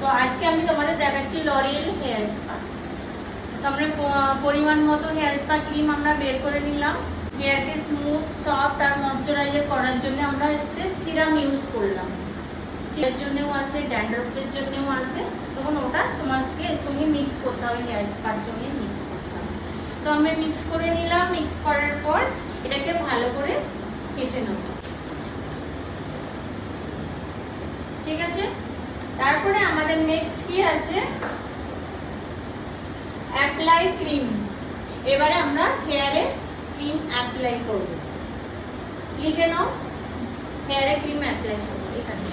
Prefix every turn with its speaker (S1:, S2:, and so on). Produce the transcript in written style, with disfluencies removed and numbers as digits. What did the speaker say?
S1: তো আজকে আমি তোমাদের দেখাচ্ছি লরিয়েল হেয়ার স্পা। তো আমরা পরিমাণ মতো হেয়ার স্পা ক্রিম আমরা বের করে নিলাম। হেয়ারকে স্মুথ, সফট আর ময়শ্চারাইজার করার জন্য আমরা এতে সিরাম ইউজ করলাম। এর জন্যও আছে, ড্যান্ড্রফের জন্যও আছে, তখন ওটা তোমাকে এর সঙ্গে মিক্স করতে হবে, হেয়ার স্পার সঙ্গে মিক্স করতে হবে। তো আমরা মিক্স করে নিলাম। মিক্স করার পর এটাকে ভালো করে কেটে নেব, ঠিক আছে। তারপরে আমাদের নেক্সট কি আছে, অ্যাপ্লাই ক্রিম। এবারে আমরা হেয়ারে ক্রিম অ্যাপ্লাই করব। লিখে নাও, হেয়ারে ক্রিম অ্যাপ্লাই করবো এখানে।